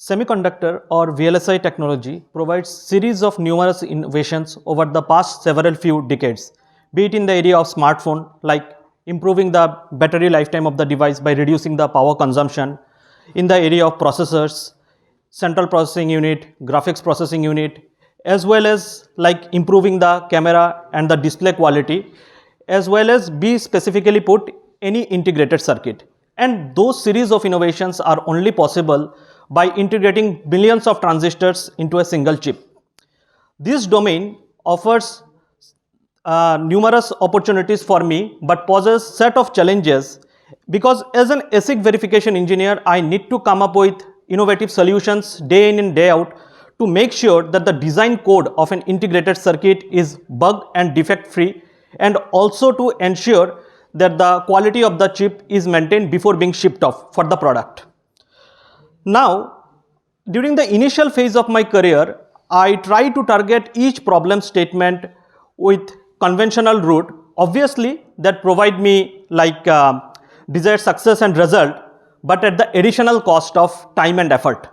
Semiconductor or VLSI technology provides series of numerous innovations over the past several few decades, be it in the area of smartphone like improving the battery lifetime of the device by reducing the power consumption, in the area of processors, central processing unit, graphics processing unit, as well as like improving the camera and the display quality, as well as be specifically put any integrated circuit. And those series of innovations are only possible by integrating billions of transistors into a single chip. This domain offers numerous opportunities for me but poses set of challenges because as an ASIC verification engineer I need to come up with innovative solutions day in and day out to make sure that the design code of an integrated circuit is bug and defect free, and also to ensure that the quality of the chip is maintained before being shipped off for the product. Now, during the initial phase of my career, I try to target each problem statement with conventional route, obviously that provide me like desired success and result, but at the additional cost of time and effort.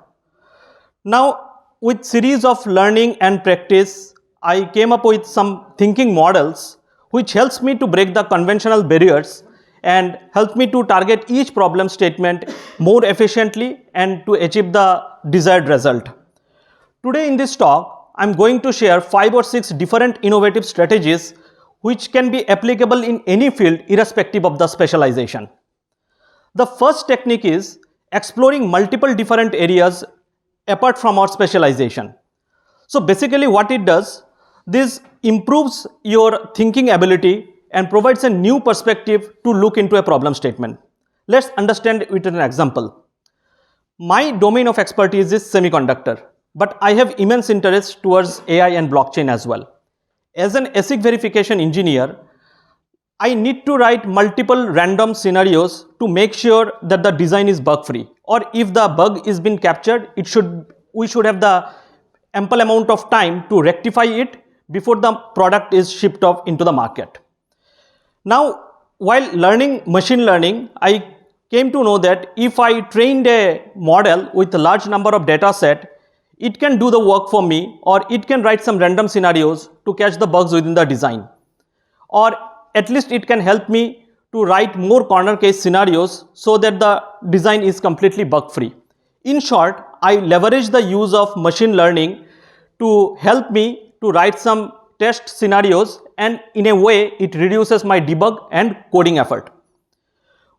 Now, with series of learning and practice, I came up with some thinking models which helps me to break the conventional barriers and helps me to target each problem statement more efficiently and to achieve the desired result. Today in this talk, I am going to share 5 or 6 different innovative strategies which can be applicable in any field irrespective of the specialization. The first technique is exploring multiple different areas apart from our specialization. So basically what it does, this improves your thinking ability and provides a new perspective to look into a problem statement. Let's understand it with an example. My domain of expertise is semiconductor, but I have immense interest towards AI and blockchain as well. As an ASIC verification engineer, I need to write multiple random scenarios to make sure that the design is bug free, or if the bug is been captured, we should have the ample amount of time to rectify it before the product is shipped off into the market. Now, while learning machine learning, I came to know that if I trained a model with a large number of data set, it can do the work for me, or it can write some random scenarios to catch the bugs within the design, or at least it can help me to write more corner case scenarios so that the design is completely bug free. In short, I leverage the use of machine learning to help me to write some test scenarios, and in a way it reduces my debug and coding effort.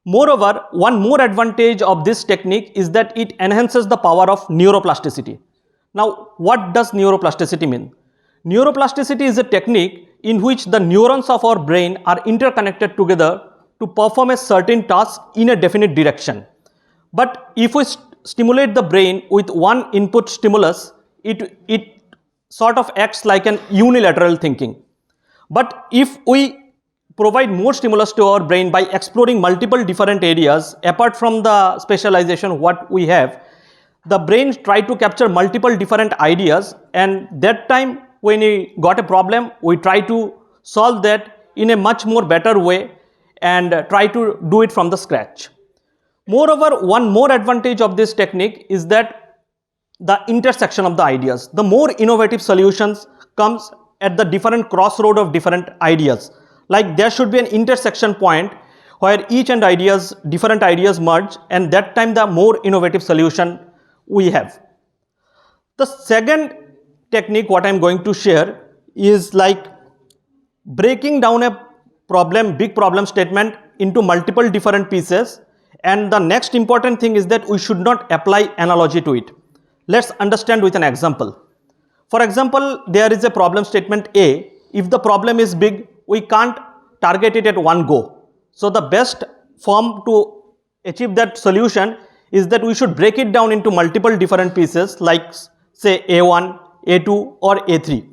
Moreover, one more advantage of this technique is that it enhances the power of neuroplasticity. Now, what does neuroplasticity mean? Neuroplasticity is a technique in which the neurons of our brain are interconnected together to perform a certain task in a definite direction. But if we stimulate the brain with one input stimulus, it sort of acts like an unilateral thinking. But if we provide more stimulus to our brain by exploring multiple different areas apart from the specialization what we have, the brain try to capture multiple different ideas, and that time when we got a problem, we try to solve that in a much more better way and try to do it from the scratch. Moreover, one more advantage of this technique is that the intersection of the ideas. The more innovative solutions comes at the different crossroad of different ideas. Like there should be an intersection point where each and different ideas merge, and that time the more innovative solution we have. The second technique what I am going to share is like breaking down a problem, big problem statement into multiple different pieces, and the next important thing is that we should not apply analogy to it. Let's understand with an example. For example, there is a problem statement A. If the problem is big, we can't target it at one go. So the best form to achieve that solution is that we should break it down into multiple different pieces like say A1, A2 or A3.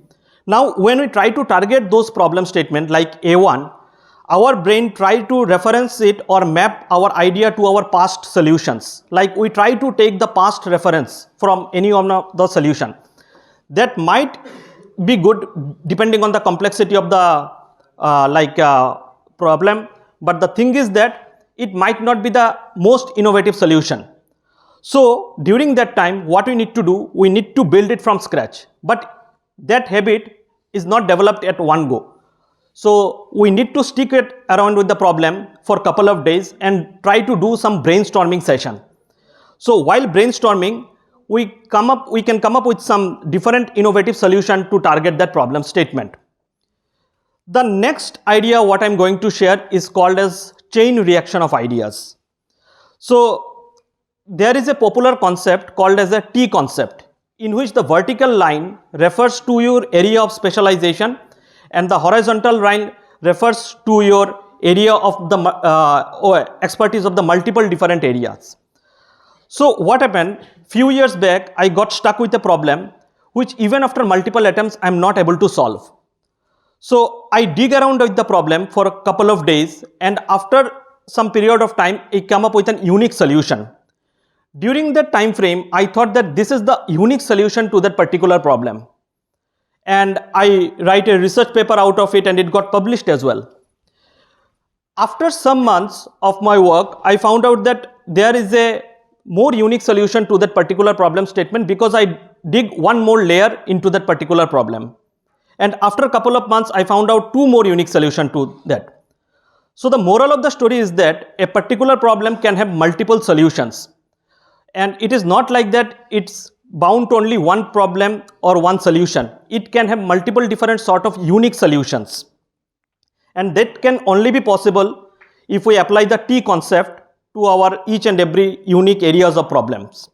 Now when we try to target those problem statements like A1, our brain try to reference it or map our idea to our past solutions. Like we try to take the past reference from any of the solution. That might be good depending on the complexity of the problem, but the thing is that it might not be the most innovative solution. So during that time, what we need to do, we need to build it from scratch. But that habit is not developed at one go. So we need to stick it around with the problem for a couple of days and try to do some brainstorming session. So while brainstorming, we can come up with some different innovative solution to target that problem statement. The next idea what I'm going to share is called as chain reaction of ideas. So there is a popular concept called as a T concept, in which the vertical line refers to your area of specialization and the horizontal line refers to your area of the expertise of the multiple different areas. So what happened, few years back I got stuck with a problem which even after multiple attempts I am not able to solve. So I dig around with the problem for a couple of days, and after some period of time I come up with a unique solution. During that time frame, I thought that this is the unique solution to that particular problem, and I write a research paper out of it and it got published as well. After some months of my work, I found out that there is a more unique solution to that particular problem statement because I dig one more layer into that particular problem. And after a couple of months, I found out two more unique solutions to that. So the moral of the story is that a particular problem can have multiple solutions. And it is not like that it's bound to only one problem or one solution. It can have multiple different sort of unique solutions. And that can only be possible if we apply the T concept to our each and every unique areas of problems.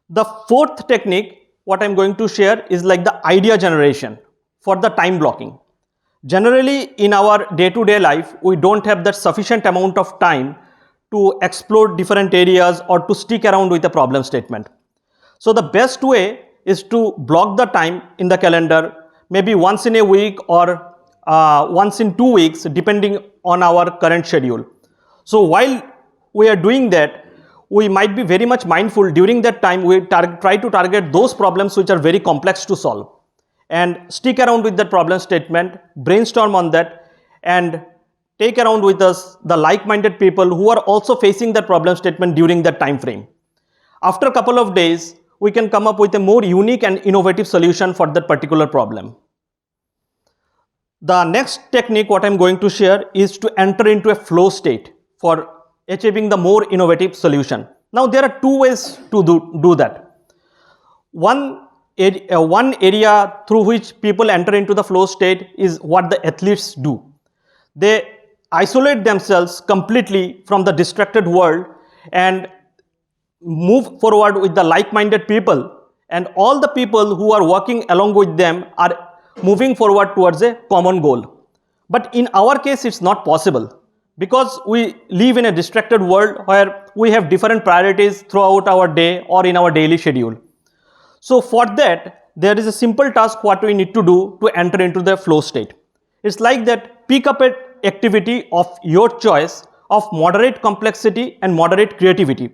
The fourth technique, what I'm going to share is like the idea generation for the time blocking. Generally in our day-to-day life, we don't have that sufficient amount of time to explore different areas or to stick around with a problem statement. So the best way is to block the time in the calendar, maybe once in a week or once in 2 weeks, depending on our current schedule. So while we are doing that, we might be very much mindful. During that time, we try to target those problems which are very complex to solve and stick around with that problem statement, brainstorm on that, and take around with us the like-minded people who are also facing that problem statement during that time frame. After a couple of days, we can come up with a more unique and innovative solution for that particular problem. The next technique what I'm going to share is to enter into a flow state for achieving the more innovative solution. Now there are two ways to do that. One area through which people enter into the flow state is what the athletes do. They isolate themselves completely from the distracted world and move forward with the like-minded people, and all the people who are working along with them are moving forward towards a common goal. But in our case, it's not possible because we live in a distracted world where we have different priorities throughout our day or in our daily schedule. So for that, there is a simple task what we need to do to enter into the flow state. It's like that, pick up an activity of your choice of moderate complexity and moderate creativity.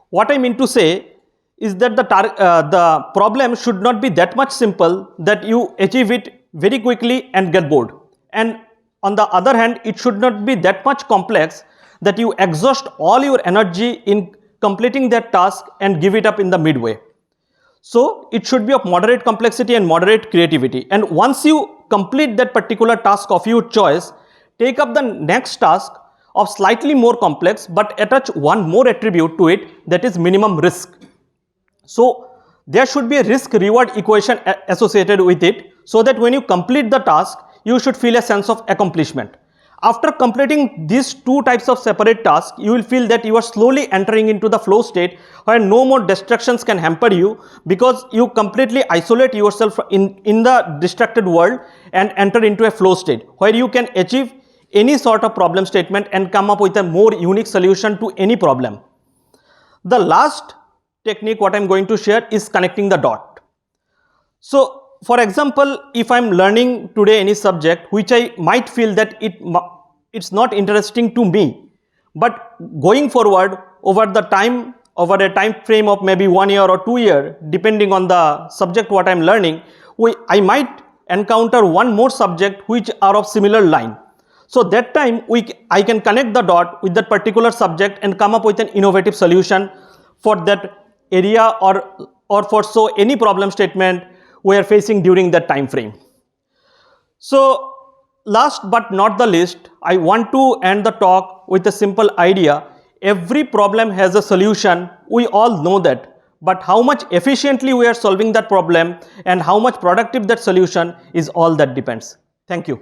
What I mean to say is that the problem should not be that much simple that you achieve it very quickly and get bored. And on the other hand, it should not be that much complex that you exhaust all your energy in completing that task and give it up in the midway. So it should be of moderate complexity and moderate creativity. And once you complete that particular task of your choice, take up the next task of slightly more complex but attach one more attribute to it, that is minimum risk. So there should be a risk reward equation associated with it, so that when you complete the task, you should feel a sense of accomplishment. After completing these two types of separate tasks, you will feel that you are slowly entering into the flow state where no more distractions can hamper you, because you completely isolate yourself in the distracted world and enter into a flow state where you can achieve any sort of problem statement and come up with a more unique solution to any problem. The last technique what I am going to share is connecting the dot. So for example, if I am learning today any subject which I might feel that it's not interesting to me, but going forward over a time frame of maybe 1 year or 2 years, depending on the subject what I am learning, I might encounter one more subject which are of similar line. So that time I can connect the dot with that particular subject and come up with an innovative solution for that area or for so any problem statement we are facing during that time frame. So last but not the least, I want to end the talk with a simple idea. Every problem has a solution, we all know that, but how much efficiently we are solving that problem and how much productive that solution is all that depends. Thank you.